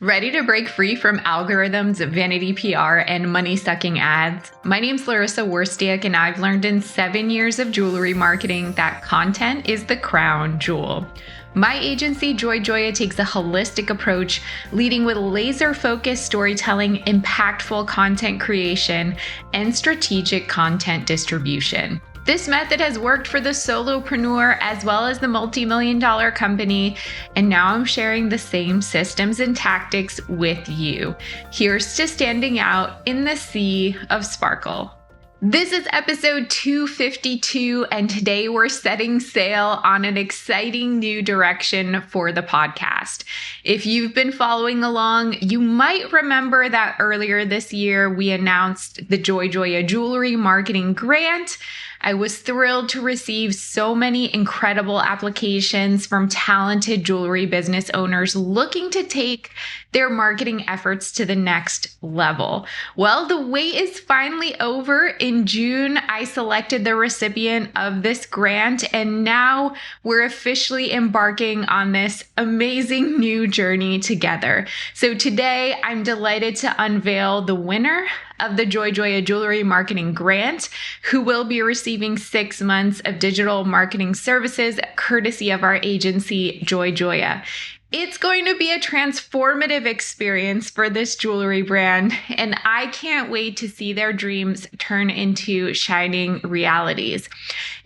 Ready to break free from algorithms, vanity PR, and money-sucking ads? My name's Larissa Werstiak, and I've learned in 7 years of jewelry marketing that content is the crown jewel. My agency, Joya, takes a holistic approach, leading with laser-focused storytelling, impactful content creation, and strategic content distribution. This method has worked for the solopreneur as well as the multi-million-dollar company, and now I'm sharing the same systems and tactics with you. Here's to standing out in the sea of sparkle. This is episode 252, and today we're setting sail on an exciting new direction for the podcast. If you've been following along, you might remember that earlier this year we announced the Joya Jewelry Marketing Grant. I was thrilled to receive so many incredible applications from talented jewelry business owners looking to take their marketing efforts to the next level. Well, the wait is finally over. In June, I selected the recipient of this grant, and now we're officially embarking on this amazing new journey together. So today, I'm delighted to unveil the winner of the Joya Jewelry Marketing Grant, who will be receiving 6 months of digital marketing services courtesy of our agency, Joya. It's going to be a transformative experience for this jewelry brand, and I can't wait to see their dreams turn into shining realities.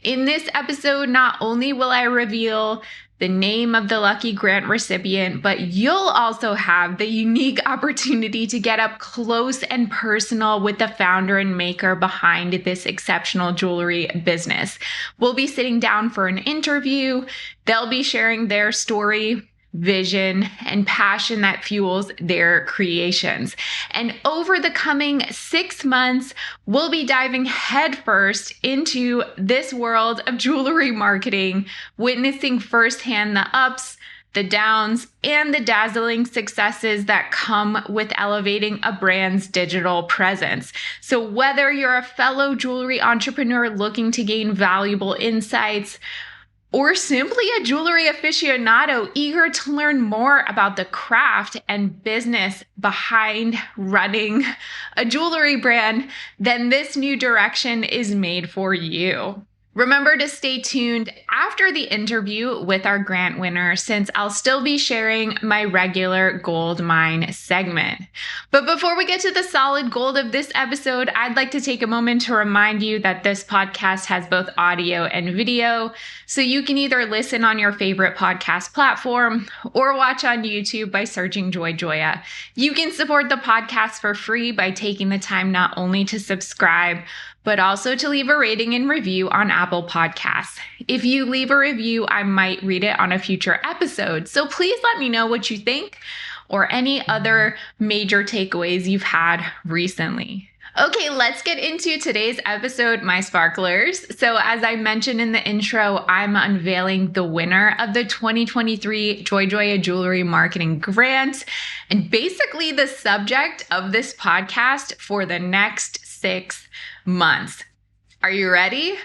In this episode, not only will I reveal the name of the lucky grant recipient, but you'll also have the unique opportunity to get up close and personal with the founder and maker behind this exceptional jewelry business. We'll be sitting down for an interview. They'll be sharing their story, vision, and passion that fuels their creations. And over the coming 6 months, we'll be diving headfirst into this world of jewelry marketing, witnessing firsthand the ups, the downs, and the dazzling successes that come with elevating a brand's digital presence. So whether you're a fellow jewelry entrepreneur looking to gain valuable insights, or simply a jewelry aficionado eager to learn more about the craft and business behind running a jewelry brand, then this new direction is made for you. Remember to stay tuned after the interview with our grant winner, since I'll still be sharing my regular gold mine segment. But before we get to the solid gold of this episode, I'd like to take a moment to remind you that this podcast has both audio and video, so you can either listen on your favorite podcast platform or watch on YouTube by searching Joya. You can support the podcast for free by taking the time not only to subscribe, but also to leave a rating and review on Apple Podcasts. If you leave a review, I might read it on a future episode. So please let me know what you think or any other major takeaways you've had recently. Okay, let's get into today's episode, my sparklers. So as I mentioned in the intro, I'm unveiling the winner of the 2023 Joya Jewelry Marketing Grant, and basically the subject of this podcast for the next 6 months. Are you ready?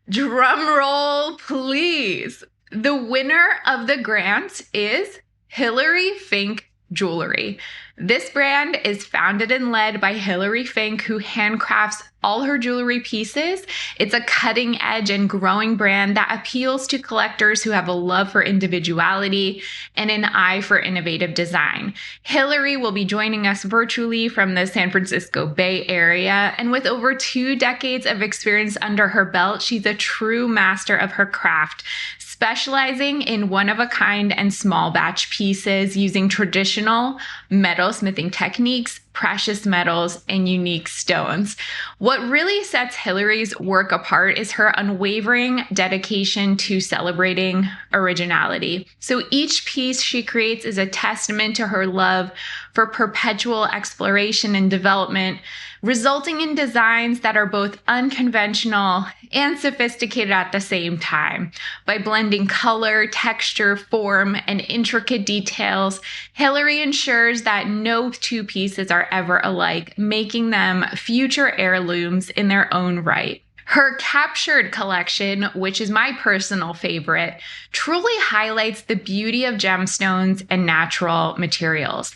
Drum roll, please. The winner of the grant is Hilary Fink Jewelry. This brand is founded and led by Hilary Fink, who handcrafts all her jewelry pieces. It's a cutting edge and growing brand that appeals to collectors who have a love for individuality and an eye for innovative design. Hilary will be joining us virtually from the San Francisco Bay Area, and with over 2 decades of experience under her belt, she's a true master of her craft, specializing in one-of-a-kind and small batch pieces using traditional metalsmithing techniques, precious metals, and unique stones. What really sets Hilary's work apart is her unwavering dedication to celebrating originality. So each piece she creates is a testament to her love for perpetual exploration and development, resulting in designs that are both unconventional and sophisticated at the same time. By blending color, texture, form, and intricate details, Hilary ensures that no 2 pieces are ever alike, making them future heirlooms in their own right. Her Captured collection, which is my personal favorite, truly highlights the beauty of gemstones and natural materials.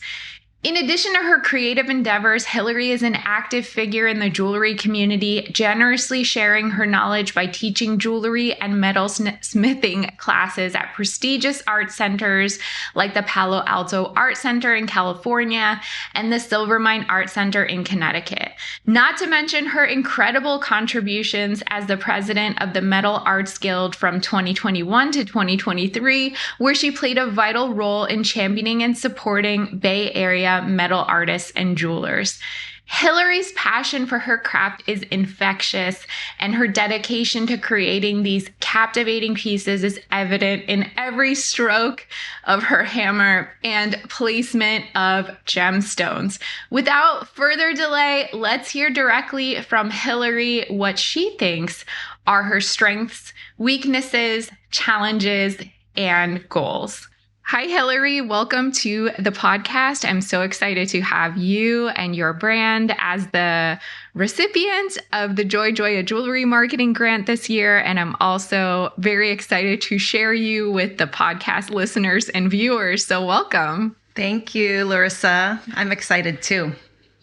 In addition to her creative endeavors, Hillary is an active figure in the jewelry community, generously sharing her knowledge by teaching jewelry and metal smithing classes at prestigious art centers like the Palo Alto Art Center in California and the Silvermine Art Center in Connecticut. Not to mention her incredible contributions as the president of the Metal Arts Guild from 2021 to 2023, where she played a vital role in championing and supporting Bay Area metal artists and jewelers. Hillary's passion for her craft is infectious, and her dedication to creating these captivating pieces is evident in every stroke of her hammer and placement of gemstones. Without further delay, let's hear directly from Hillary what she thinks are her strengths, weaknesses, challenges, and goals. Hi, Hillary. Welcome to the podcast. I'm so excited to have you and your brand as the recipient of the Joya Jewelry Marketing Grant this year. And I'm also very excited to share you with the podcast listeners and viewers. So welcome. Thank you, Larissa. I'm excited too.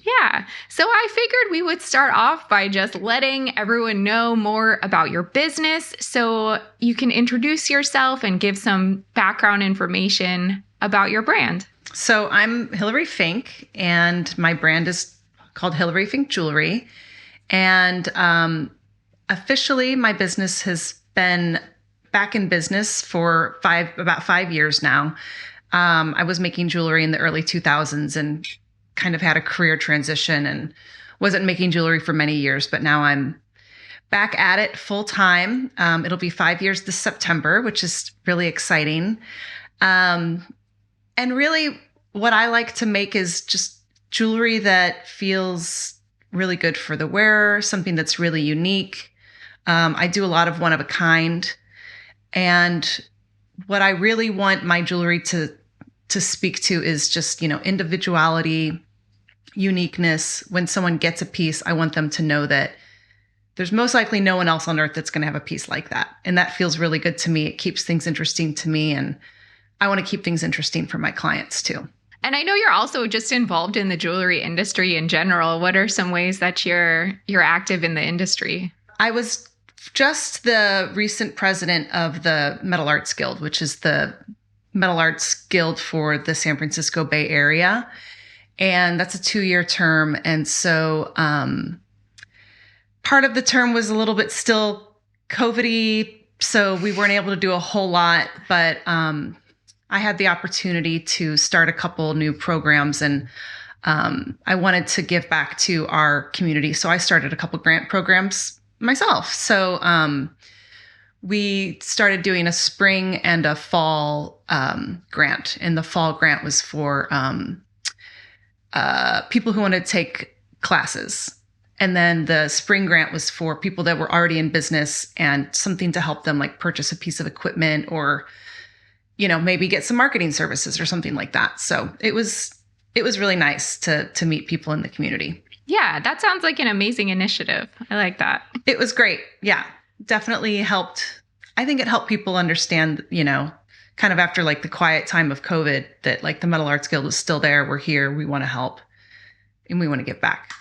Yeah. So I figured we would start off by just letting everyone know more about your business so you can introduce yourself and give some background information about your brand. So I'm Hillary Fink, and my brand is called Hillary Fink Jewelry. And officially, my business has been back in business for about 5 years now. I was making jewelry in the early 2000s and kind of had a career transition and wasn't making jewelry for many years, but now I'm back at it full time. It'll be 5 years this September, which is really exciting. And really what I like to make is just jewelry that feels really good for the wearer, something that's really unique. I do a lot of one of a kind. And what I really want my jewelry to speak to is just, individuality, uniqueness. When someone gets a piece, I want them to know that there's most likely no one else on earth that's going to have a piece like that. And that feels really good to me. It keeps things interesting to me. And I want to keep things interesting for my clients too. And I know you're also just involved in the jewelry industry in general. What are some ways that you're active in the industry? I was just the recent president of the Metal Arts Guild, which is the Metal Arts Guild for the San Francisco Bay Area. And that's a 2-year term. And so part of the term was a little bit still COVID-y, so we weren't able to do a whole lot. But I had the opportunity to start a couple new programs, and I wanted to give back to our community. So I started a couple grant programs myself. So we started doing a spring and a fall grant. And the fall grant was for people who wanted to take classes. And then the spring grant was for people that were already in business and something to help them, like purchase a piece of equipment or, maybe get some marketing services or something like that. So it was really nice to meet people in the community. Yeah, that sounds like an amazing initiative. I like that. It was great. Yeah, definitely helped. I think it helped people understand, kind of after like the quiet time of COVID, that like the Metal Arts Guild is still there. We're here. We want to help and we want to give back.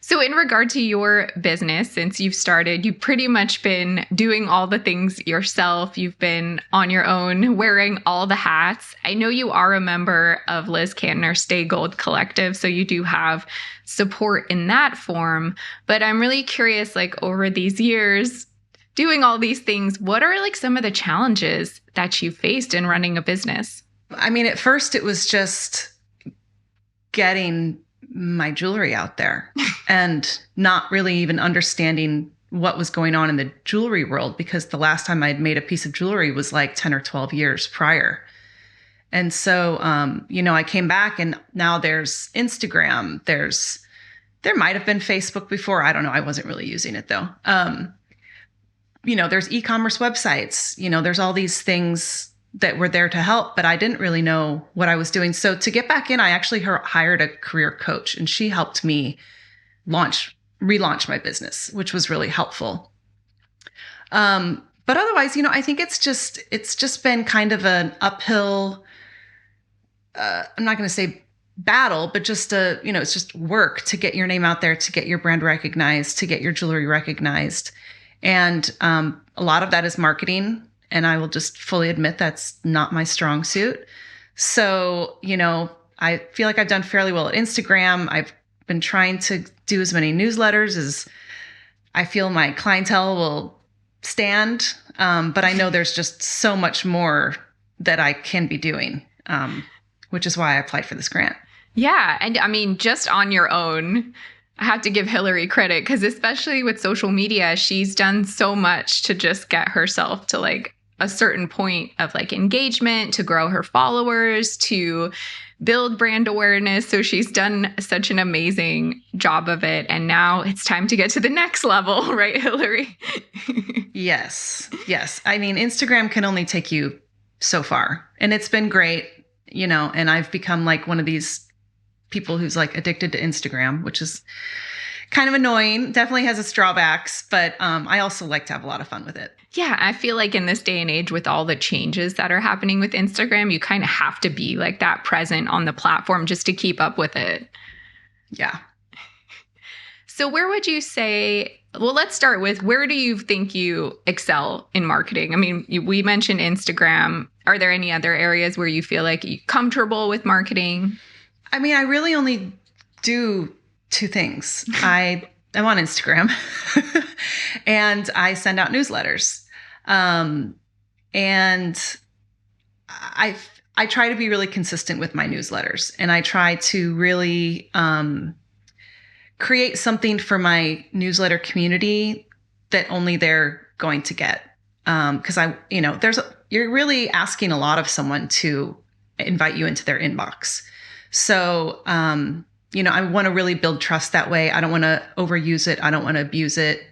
So in regard to your business, since you've started, you've pretty much been doing all the things yourself. You've been on your own, wearing all the hats. I know you are a member of Liz Cantner's Stay Gold Collective, so you do have support in that form. But I'm really curious, like over these years, doing all these things, what are like some of the challenges that you faced in running a business? I mean, at first it was just getting my jewelry out there and not really even understanding what was going on in the jewelry world, because the last time I'd made a piece of jewelry was like 10 or 12 years prior. And so, I came back and now there's Instagram, there might've been Facebook before. I don't know. I wasn't really using it though. There's e-commerce websites, there's all these things that were there to help, but I didn't really know what I was doing. So to get back in, I actually hired a career coach, and she helped me relaunch my business, which was really helpful. But otherwise, I think it's just been kind of an uphill, I'm not going to say battle, but just it's just work to get your name out there, to get your brand recognized, to get your jewelry recognized. And a lot of that is marketing. And I will just fully admit that's not my strong suit. So, I feel like I've done fairly well at Instagram. I've been trying to do as many newsletters as I feel my clientele will stand. But I know there's just so much more that I can be doing, which is why I applied for this grant. Yeah. And I mean, just on your own, I have to give Hillary credit because especially with social media, she's done so much to just get herself to like a certain point of like engagement, to grow her followers, to build brand awareness. So she's done such an amazing job of it. And now it's time to get to the next level, right, Hillary? Yes. I mean, Instagram can only take you so far. And it's been great, and I've become like one of these people who's like addicted to Instagram, which is kind of annoying. Definitely has its drawbacks, but I also like to have a lot of fun with it. Yeah, I feel like in this day and age with all the changes that are happening with Instagram, you kind of have to be like that present on the platform just to keep up with it. Yeah. So where would you say, well, let's start with where do you think you excel in marketing? I mean, we mentioned Instagram. Are there any other areas where you feel like you're comfortable with marketing? I mean, I really only do two things. I'm on Instagram and I send out newsletters. And I try to be really consistent with my newsletters, and I try to really create something for my newsletter community that only they're going to get. Because you're really asking a lot of someone to invite you into their inbox. So, I want to really build trust that way. I don't want to overuse it. I don't want to abuse it.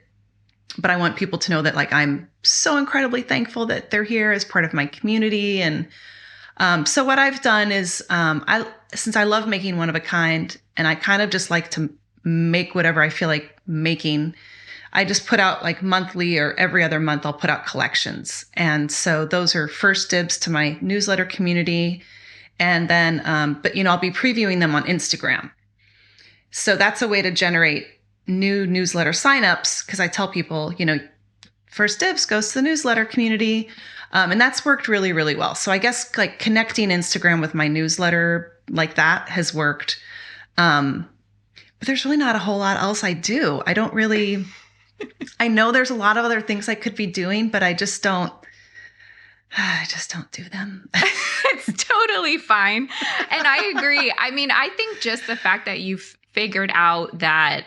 But I want people to know that like I'm so incredibly thankful that they're here as part of my community. And so what I've done is since I love making one of a kind, and I kind of just like to make whatever I feel like making, I just put out like monthly or every other month I'll put out collections. And so those are first dibs to my newsletter community. And then, but I'll be previewing them on Instagram. So that's a way to generate new newsletter signups, because I tell people, first dibs goes to the newsletter community. And that's worked really, really well. So I guess like connecting Instagram with my newsletter like that has worked. But there's really not a whole lot else I do. I know there's a lot of other things I could be doing, but I just don't do them. It's totally fine. And I agree. I mean, I think just the fact that you've figured out that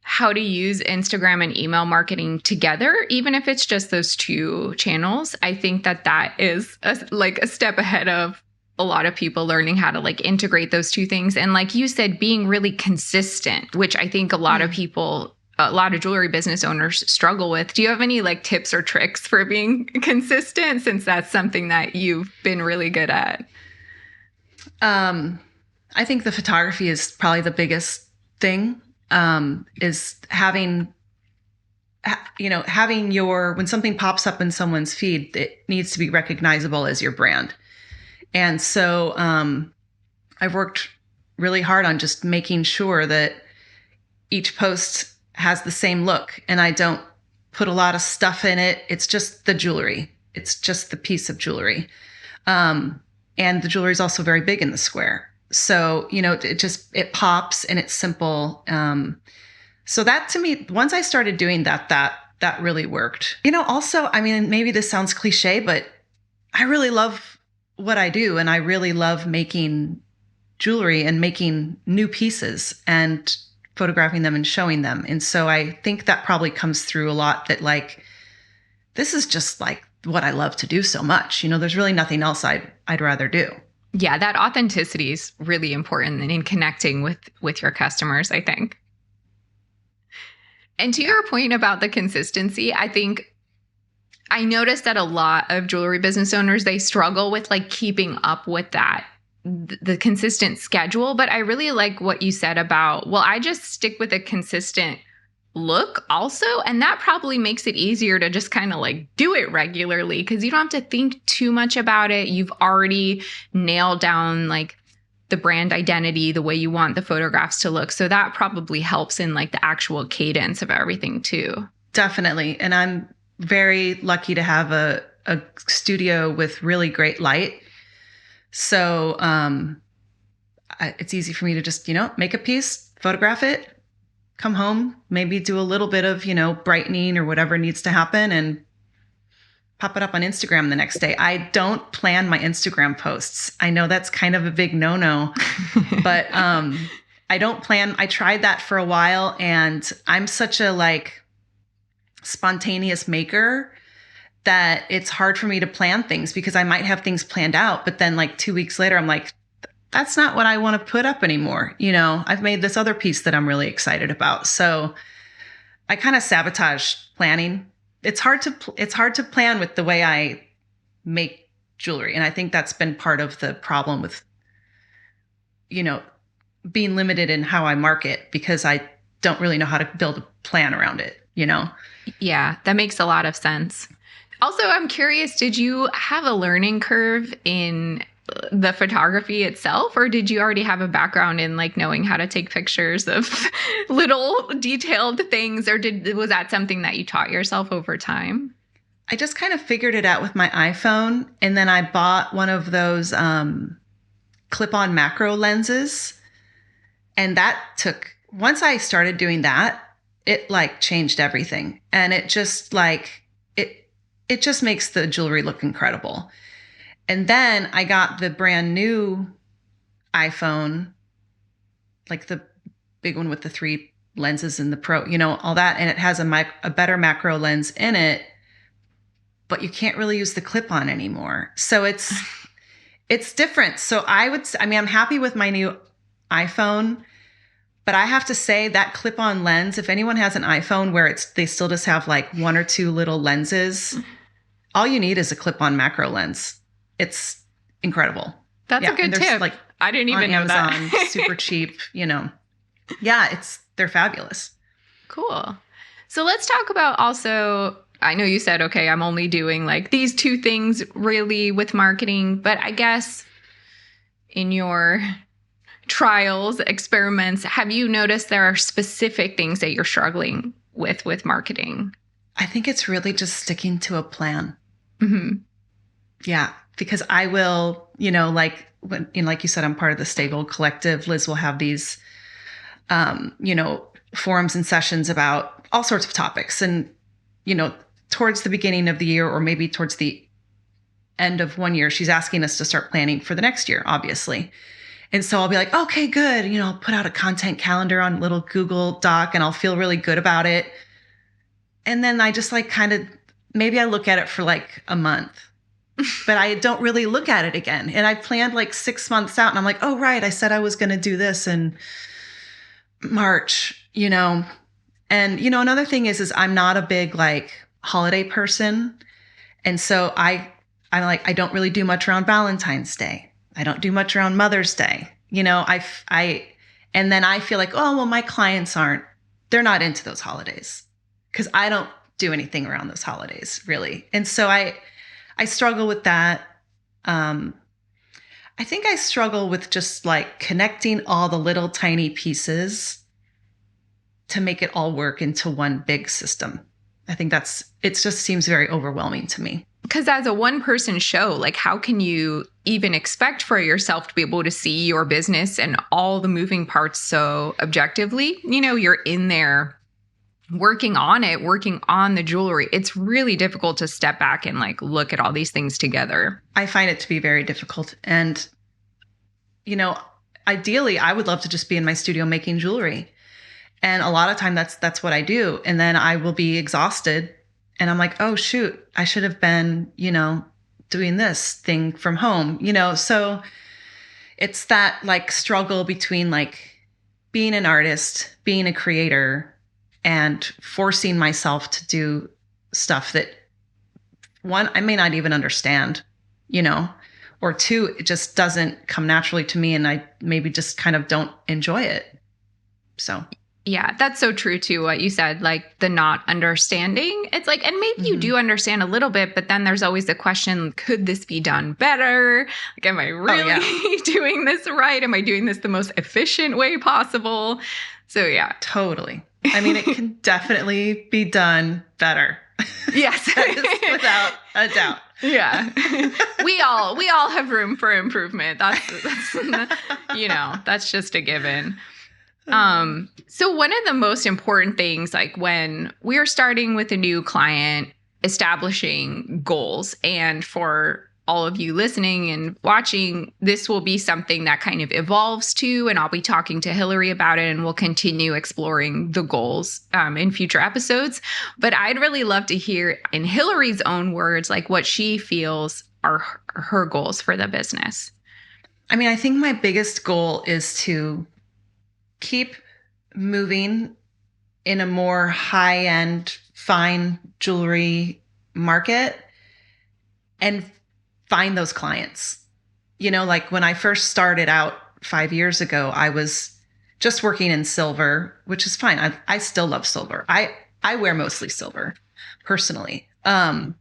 how to use Instagram and email marketing together, even if it's just those two channels, I think that is a step ahead of a lot of people learning how to like integrate those two things. And like you said, being really consistent, which I think a lot of jewelry business owners struggle with. Do you have any like tips or tricks for being consistent, since that's something that you've been really good at? I think the photography is probably the biggest thing, is having when something pops up in someone's feed, it needs to be recognizable as your brand. And so I've worked really hard on just making sure that each post has the same look, and I don't put a lot of stuff in it. It's just the jewelry. It's just the piece of jewelry. And the jewelry is also very big in the square. So, it pops and it's simple. So that to me, once I started doing that really worked. Also, I mean, maybe this sounds cliche, but I really love what I do. And I really love making jewelry and making new pieces and photographing them and showing them. And so I think that probably comes through a lot, that like, this is just like what I love to do so much. There's really nothing else I'd rather do. Yeah, that authenticity is really important in connecting with your customers, I think. And to your point about the consistency, I think I noticed that a lot of jewelry business owners, they struggle with like keeping up with that, the consistent schedule. But I really like what you said about, well, I just stick with a consistent look also. And that probably makes it easier to just kind of like do it regularly, because you don't have to think too much about it. You've already nailed down like the brand identity, the way you want the photographs to look. So that probably helps in like the actual cadence of everything too. Definitely. And I'm very lucky to have a studio with really great light. So it's easy for me to just, make a piece, photograph it, come home, maybe do a little bit of, brightening or whatever needs to happen and pop it up on Instagram the next day. I don't plan my Instagram posts. I know that's kind of a big no-no, but I don't plan. I tried that for a while, and I'm such a spontaneous maker that it's hard for me to plan things because I might have things planned out, but then 2 weeks later, I'm like, that's not what I want to put up anymore. I've made this other piece that I'm really excited about. So I kind of sabotage planning. It's hard to plan with the way I make jewelry. And I think that's been part of the problem with, being limited in how I market, because I don't really know how to build a plan around it, Yeah, that makes a lot of sense. Also, I'm curious, did you have a learning curve in the photography itself, or did you already have a background in knowing how to take pictures of little detailed things, or was that something that you taught yourself over time? I just kind of figured it out with my iPhone, and then I bought one of those clip-on macro lenses, and once I started doing that, it changed everything, and it just it just makes the jewelry look incredible. And then I got the brand new iPhone, the big one with the 3 lenses and the Pro, all that. And it has a better macro lens in it, but you can't really use the clip-on anymore. So it's different. So I'm happy with my new iPhone, but I have to say that clip-on lens, if anyone has an iPhone where they still just have 1 or 2 little lenses, all you need is a clip-on macro lens. It's incredible. That's a good tip. I didn't even know Amazon, that. Super cheap, Yeah, they're fabulous. Cool. So let's talk about also, I know you said, okay, I'm only doing these 2 things really with marketing, but I guess in your trials, experiments, have you noticed there are specific things that you're struggling with marketing? I think it's really just sticking to a plan. Mm-hmm. Yeah, because I will, like you said, I'm part of the Stay Gold Collective. Liz will have these, forums and sessions about all sorts of topics. And, towards the beginning of the year, or maybe towards the end of one year, she's asking us to start planning for the next year, obviously. And so I'll be like, okay, good. I'll put out a content calendar on a little Google Doc, and I'll feel really good about it. And then I just maybe I look at it for a month, but I don't really look at it again. And I planned 6 months out, and I'm like, oh, right, I said I was going to do this in March, And, another thing is I'm not a big holiday person. And so I don't really do much around Valentine's Day. I don't do much around Mother's Day. And then I feel oh, well, my clients they're not into those holidays, because I don't do anything around those holidays, really. And so I struggle with that. I think I struggle with just connecting all the little tiny pieces to make it all work into one big system. I think it just seems very overwhelming to me. Because as a one-person show, how can you even expect for yourself to be able to see your business and all the moving parts so objectively? You're in there working on it, working on the jewelry. It's really difficult to step back and look at all these things together. I find it to be very difficult. And, ideally, I would love to just be in my studio making jewelry. And a lot of time that's what I do. And then I will be exhausted, and I'm like, oh, shoot, I should have been, doing this thing from home, So it's that struggle between being an artist, being a creator, and forcing myself to do stuff that, 1, I may not even understand, or 2, it just doesn't come naturally to me, and I maybe just kind of don't enjoy it. So Yeah, that's so true too, what you said, like the not understanding. It's like, and maybe you do understand a little bit, but then there's always the question, could this be done better? Like, am I really doing this right? Am I doing this the most efficient way possible? So yeah. Totally. I mean, it can definitely be done better. Yes. Without a doubt. Yeah. We all have room for improvement. That's that's just a given. So one of the most important things, like when we're starting with a new client, establishing goals, and for all of you listening and watching, this will be something that kind of evolves too. And I'll be talking to Hillary about it, and we'll continue exploring the goals in future episodes. But I'd really love to hear in Hillary's own words, like what she feels are her goals for the business. I mean, I think my biggest goal is to keep moving in a more high-end, fine jewelry market and find those clients. Like when I first started out 5 years ago, I was just working in silver, which is fine. I still love silver. I wear mostly silver personally. And,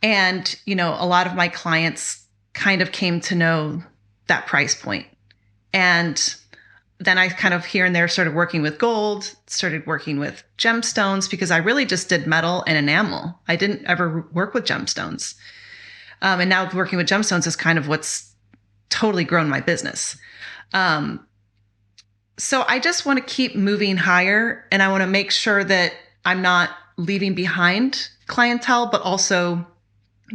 a lot of my clients kind of came to know that price point. And then I kind of here and there started working with gold, started working with gemstones, because I really just did metal and enamel. I didn't ever work with gemstones. And now working with gemstones is kind of what's totally grown my business. So I just want to keep moving higher, and I want to make sure that I'm not leaving behind clientele, but also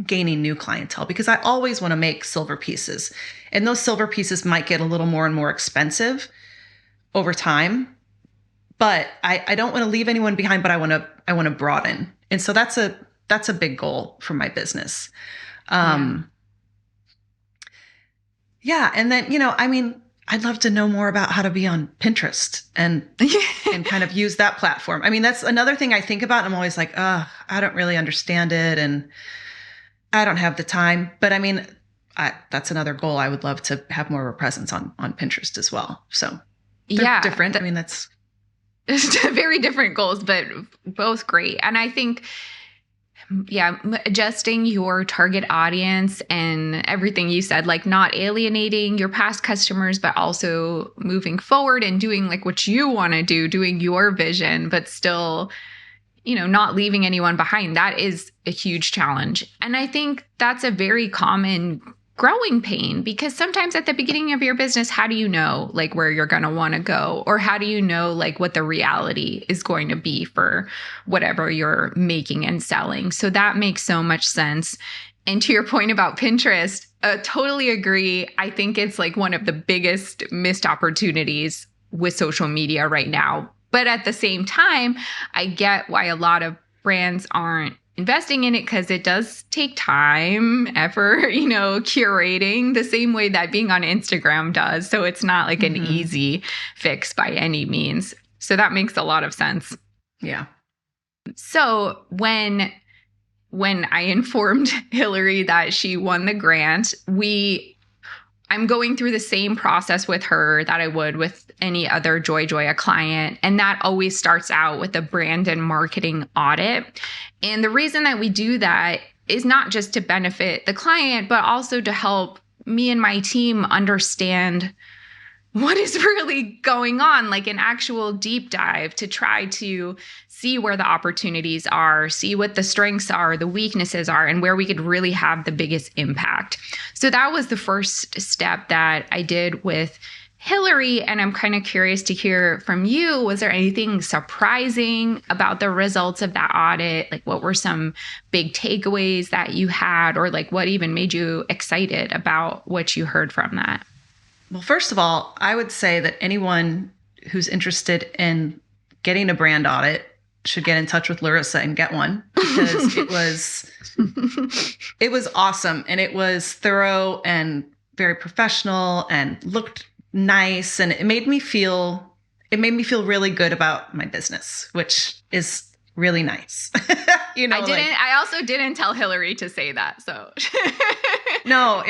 gaining new clientele, because I always want to make silver pieces. And those silver pieces might get a little more and more expensive over time, but I don't want to leave anyone behind, but I want to broaden. And so that's a big goal for my business. And then, I mean, I'd love to know more about how to be on Pinterest and kind of use that platform. I mean, that's another thing I think about. I'm always like, I don't really understand it, and I don't have the time. But I mean, that's another goal. I would love to have more of a presence on Pinterest as well. So they're different. I mean, that's very different goals, but both great. And I think, adjusting your target audience and everything you said, like not alienating your past customers, but also moving forward and doing like what you want to do, doing your vision, but still, not leaving anyone behind. That is a huge challenge. And I think that's a very common growing pain, because sometimes at the beginning of your business, how do you know like where you're going to want to go? Or how do you know like what the reality is going to be for whatever you're making and selling? So that makes so much sense. And to your point about Pinterest, totally agree. I think it's like one of the biggest missed opportunities with social media right now. But at the same time, I get why a lot of brands aren't investing in it, because it does take time, effort, curating the same way that being on Instagram does. So it's not like an easy fix by any means. So that makes a lot of sense. Yeah. So when I informed Hillary that she won the grant, I'm going through the same process with her that I would with any other Joya client. And that always starts out with a brand and marketing audit. And the reason that we do that is not just to benefit the client, but also to help me and my team understand what is really going on, like an actual deep dive to try to see where the opportunities are, see what the strengths are, the weaknesses are, and where we could really have the biggest impact. So that was the first step that I did with Hillary, and I'm kind of curious to hear from you. Was there anything surprising about the results of that audit? Like, what were some big takeaways that you had, or like what even made you excited about what you heard from that? Well, first of all, I would say that anyone who's interested in getting a brand audit should get in touch with Larissa and get one, because it was awesome, and it was thorough and very professional and looked nice, and it made me feel really good about my business, which is really nice. I also didn't tell Hillary to say that. So no,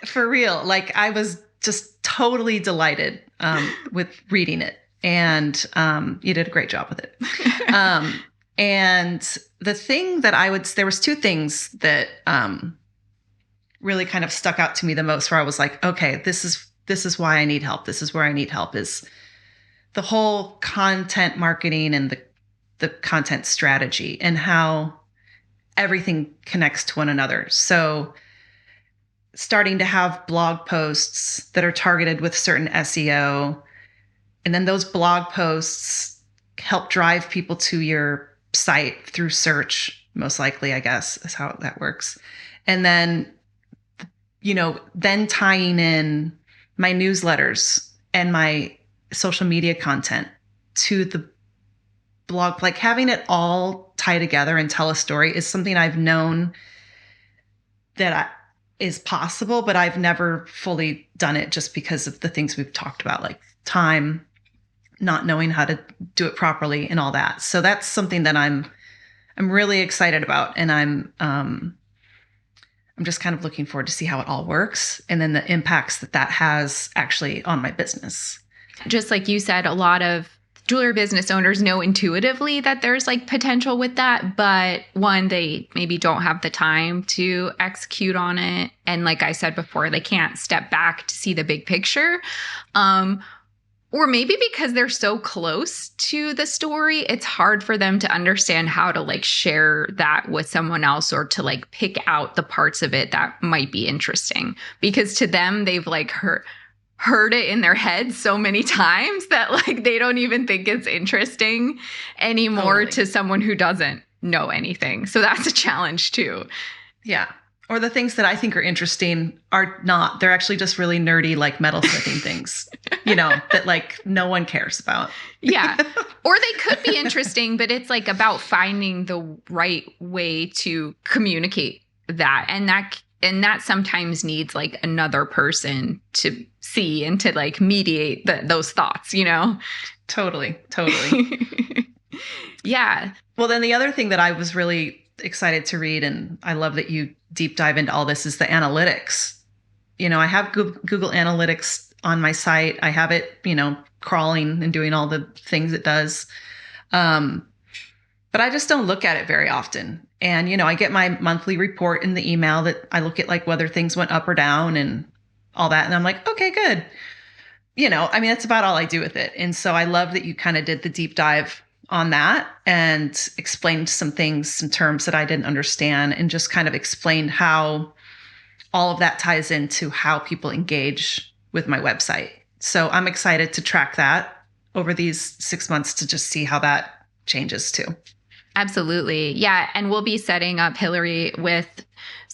for real. Like, I was just totally delighted with reading it. And you did a great job with it. And the thing that there was two things that really kind of stuck out to me the most, where I was like, okay, this is why I need help. This is where I need help, is the whole content marketing and the content strategy and how everything connects to one another. So starting to have blog posts that are targeted with certain SEO, and then those blog posts help drive people to your site through search, most likely, I guess, is how that works. And then, then tying in my newsletters and my social media content to the blog, like having it all tie together and tell a story, is something I've known that is possible, but I've never fully done it just because of the things we've talked about, like time, not knowing how to do it properly, and all that. So that's something that I'm really excited about, and I'm just kind of looking forward to see how it all works, and then the impacts that has actually on my business. Just like you said, a lot of jewelry business owners know intuitively that there's like potential with that, but one, they maybe don't have the time to execute on it. And like I said before, they can't step back to see the big picture. Or maybe because they're so close to the story, it's hard for them to understand how to like share that with someone else, or to like pick out the parts of it that might be interesting, because to them, they've like heard it in their head so many times that like they don't even think it's interesting anymore. Totally. To someone who doesn't know anything. So that's a challenge too. Yeah. Or the things that I think are interesting are not. They're actually just really nerdy, like metalsmithing things, that like no one cares about. Yeah. Or they could be interesting, but it's like about finding the right way to communicate that. And that sometimes needs like another person to see and to like mediate those thoughts, Totally. Yeah. Well, then the other thing that I was really excited to read, and I love that you deep dive into all this, is the analytics. I have Google Analytics on my site. I have it, crawling and doing all the things it does. But I just don't look at it very often. And, I get my monthly report in the email that I look at, like whether things went up or down and all that. And I'm like, okay, good. That's about all I do with it. And so I love that you kind of did the deep dive on that and explained some things, some terms that I didn't understand, and just kind of explained how all of that ties into how people engage with my website. So I'm excited to track that over these 6 months to just see how that changes too. Absolutely. Yeah. And we'll be setting up Hillary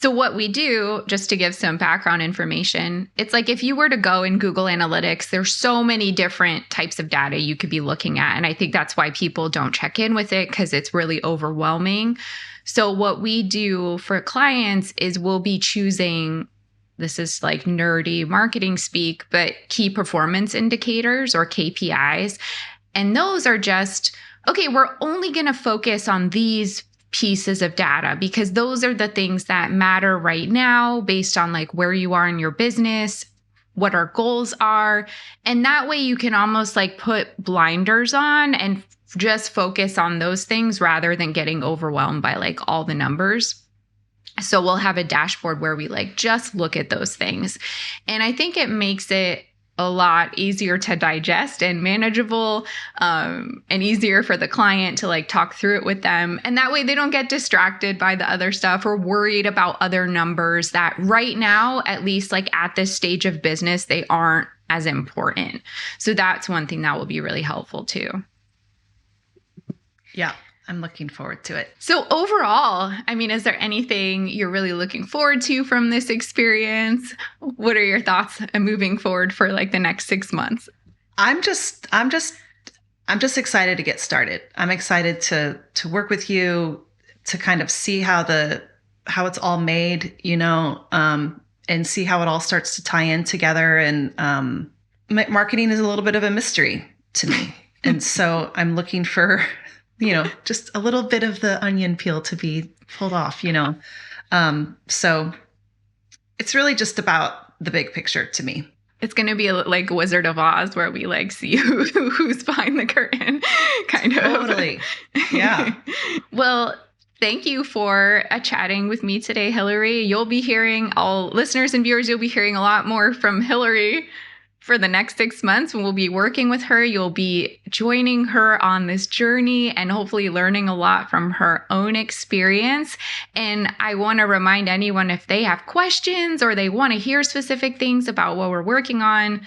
so what we do, just to give some background information, it's like if you were to go in Google Analytics, there's so many different types of data you could be looking at. And I think that's why people don't check in with it, because it's really overwhelming. So what we do for clients is we'll be choosing, this is like nerdy marketing speak, but key performance indicators, or KPIs. And those are just, okay, we're only going to focus on these pieces of data because those are the things that matter right now based on like where you are in your business, what our goals are. And that way you can almost like put blinders on and just focus on those things rather than getting overwhelmed by like all the numbers. So we'll have a dashboard where we like just look at those things. And I think it makes it a lot easier to digest and manageable, and easier for the client to like talk through it with them. And that way they don't get distracted by the other stuff or worried about other numbers that right now, at least like at this stage of business, they aren't as important. So that's one thing that will be really helpful too. Yeah. I'm looking forward to it. So overall, is there anything you're really looking forward to from this experience? What are your thoughts moving forward for like the next 6 months? I'm just excited to get started. I'm excited to work with you, to kind of see how it's all made, and see how it all starts to tie in together. And marketing is a little bit of a mystery to me. And so I'm looking for just a little bit of the onion peel to be pulled off, So it's really just about the big picture to me. It's going to be like Wizard of Oz where we like see who's behind the curtain, kind of. Totally. Yeah. Well, thank you for chatting with me today, Hillary. You'll be hearing, all listeners and viewers, you'll be hearing a lot more from Hillary for the next 6 months when we'll be working with her. You'll be joining her on this journey and hopefully learning a lot from her own experience. And I want to remind anyone, if they have questions or they want to hear specific things about what we're working on,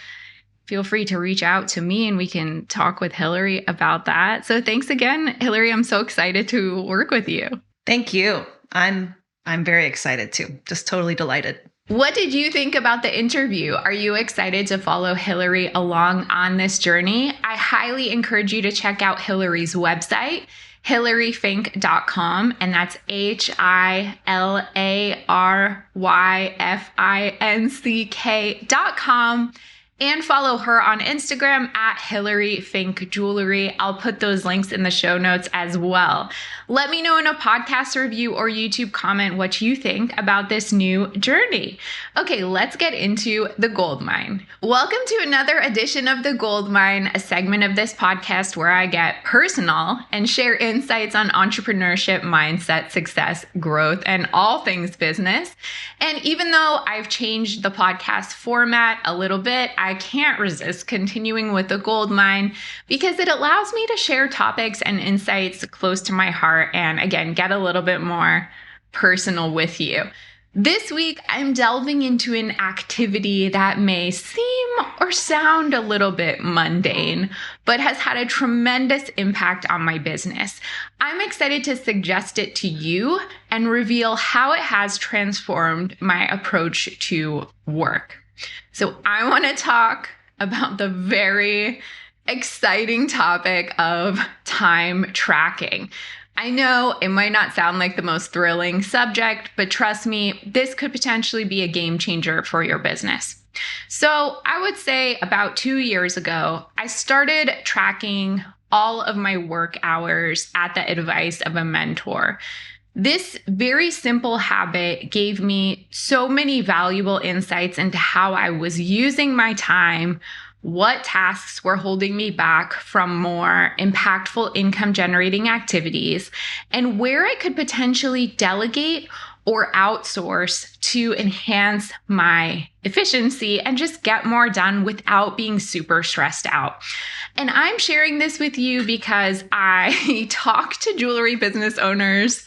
feel free to reach out to me and we can talk with Hillary about that. So thanks again, Hillary. I'm so excited to work with you. Thank you. I'm very excited too. Just totally delighted. What did you think about the interview? Are you excited to follow Hillary along on this journey? I highly encourage you to check out Hillary's website, hillaryfink.com, and that's HILARYFINCK.com. And follow her on Instagram at Hillary Fink Jewelry. I'll put those links in the show notes as well. Let me know in a podcast review or YouTube comment what you think about this new journey. Okay, let's get into the gold mine. Welcome to another edition of the Gold Mine, a segment of this podcast where I get personal and share insights on entrepreneurship, mindset, success, growth, and all things business. And even though I've changed the podcast format a little bit, I can't resist continuing with the gold mine because it allows me to share topics and insights close to my heart and, again, get a little bit more personal with you. This week, I'm delving into an activity that may seem or sound a little bit mundane, but has had a tremendous impact on my business. I'm excited to suggest it to you and reveal how it has transformed my approach to work. So I want to talk about the very exciting topic of time tracking. I know it might not sound like the most thrilling subject, but trust me, this could potentially be a game changer for your business. So I would say about 2 years ago, I started tracking all of my work hours at the advice of a mentor. This very simple habit gave me so many valuable insights into how I was using my time, what tasks were holding me back from more impactful income generating activities, and where I could potentially delegate or outsource to enhance my efficiency and just get more done without being super stressed out. And I'm sharing this with you because I talk to jewelry business owners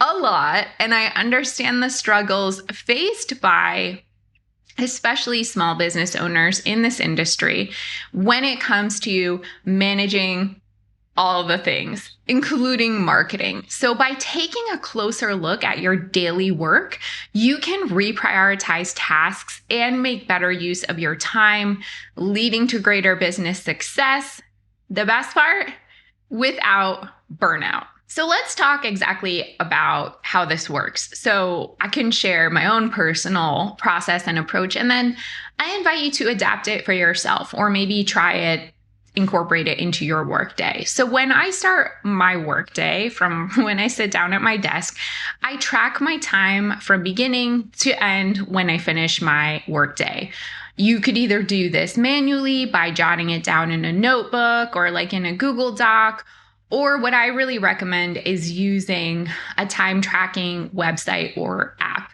a lot, and I understand the struggles faced by especially small business owners in this industry when it comes to managing all the things, including marketing. So by taking a closer look at your daily work, you can reprioritize tasks and make better use of your time, leading to greater business success. The best part, without burnout. So let's talk exactly about how this works. So I can share my own personal process and approach, and then I invite you to adapt it for yourself, or maybe try it, incorporate it into your workday. So when I start my workday, from when I sit down at my desk, I track my time from beginning to end when I finish my workday. You could either do this manually by jotting it down in a notebook or like in a Google Doc, or what I really recommend is using a time tracking website or app.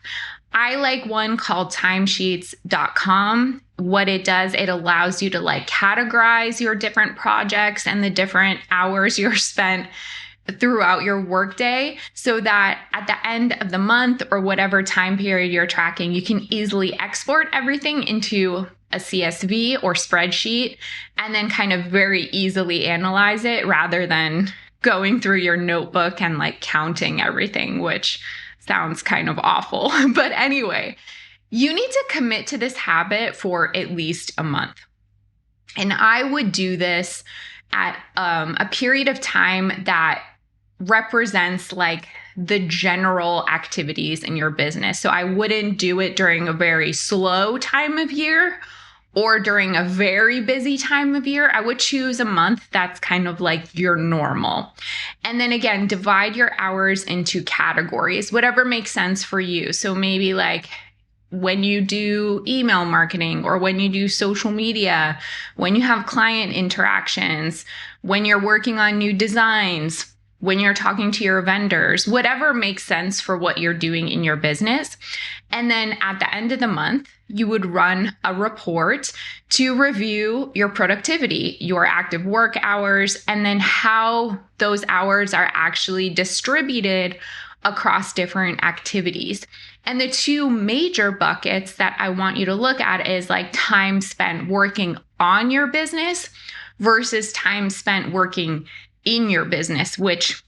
I like one called timesheets.com. What it does, it allows you to like categorize your different projects and the different hours you're spent throughout your workday, so that at the end of the month or whatever time period you're tracking, you can easily export everything into a CSV or spreadsheet and then kind of very easily analyze it rather than going through your notebook and like counting everything, which sounds kind of awful. But anyway, you need to commit to this habit for at least a month. And I would do this at a period of time that represents like the general activities in your business. So I wouldn't do it during a very slow time of year or during a very busy time of year. I would choose a month that's kind of like your normal. And then again, divide your hours into categories, whatever makes sense for you. So maybe like when you do email marketing or when you do social media, when you have client interactions, when you're working on new designs, when you're talking to your vendors, whatever makes sense for what you're doing in your business. And then at the end of the month, you would run a report to review your productivity, your active work hours, and then how those hours are actually distributed across different activities. And the two major buckets that I want you to look at is like time spent working on your business versus time spent working in your business, which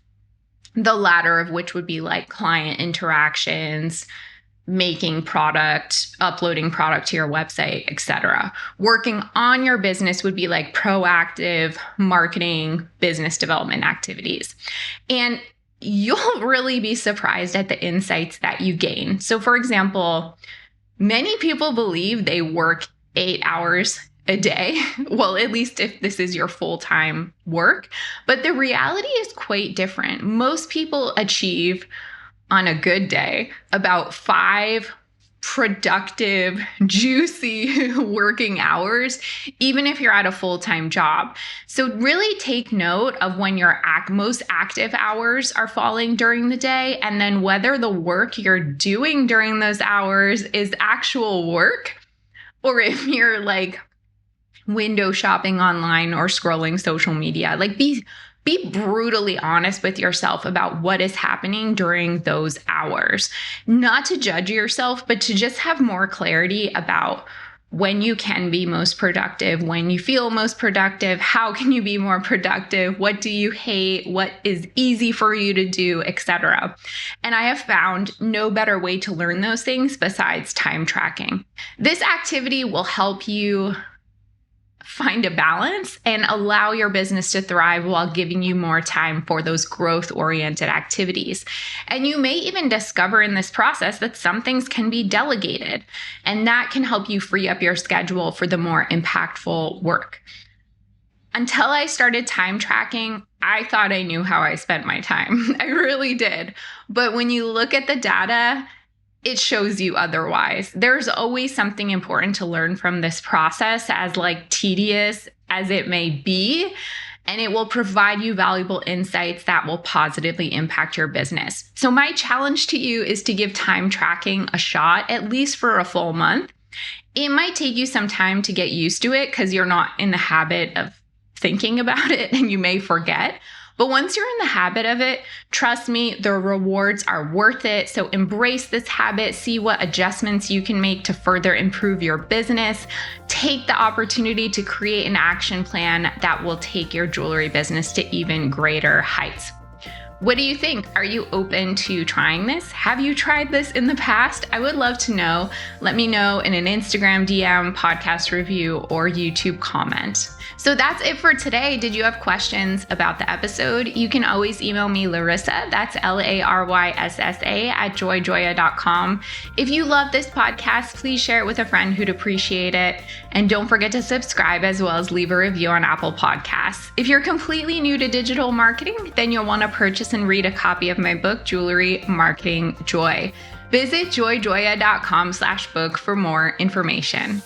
the latter of which would be like client interactions, making product, uploading product to your website, etc. Working on your business would be like proactive marketing, business development activities. And you'll really be surprised at the insights that you gain. So for example, many people believe they work 8 hours a day. Well, at least if this is your full-time work. But the reality is quite different. Most people achieve on a good day about 5 productive, juicy working hours, even if you're at a full-time job. So really take note of when your most active hours are falling during the day, and then whether the work you're doing during those hours is actual work, or if you're like window shopping online or scrolling social media. Like be brutally honest with yourself about what is happening during those hours. Not to judge yourself, but to just have more clarity about when you can be most productive, when you feel most productive, how can you be more productive, what do you hate, what is easy for you to do, etc. And I have found no better way to learn those things besides time tracking. This activity will help you find a balance and allow your business to thrive while giving you more time for those growth-oriented activities. And you may even discover in this process that some things can be delegated, and that can help you free up your schedule for the more impactful work. Until I started time tracking, I thought I knew how I spent my time. I really did. But when you look at the data, it shows you otherwise. There's always something important to learn from this process, as like tedious as it may be, and it will provide you valuable insights that will positively impact your business. So my challenge to you is to give time tracking a shot, at least for a full month. It might take you some time to get used to it because you're not in the habit of thinking about it and you may forget. But once you're in the habit of it, trust me, the rewards are worth it. So embrace this habit, see what adjustments you can make to further improve your business. Take the opportunity to create an action plan that will take your jewelry business to even greater heights. What do you think? Are you open to trying this? Have you tried this in the past? I would love to know. Let me know in an Instagram DM, podcast review, or YouTube comment. So that's it for today. Did you have questions about the episode? You can always email me, Larissa, that's LARYSSA @joyjoya.com. If you love this podcast, please share it with a friend who'd appreciate it. And don't forget to subscribe as well as leave a review on Apple Podcasts. If you're completely new to digital marketing, then you'll want to purchase and read a copy of my book, Jewelry Marketing Joy. Visit joyjoya.com/book for more information.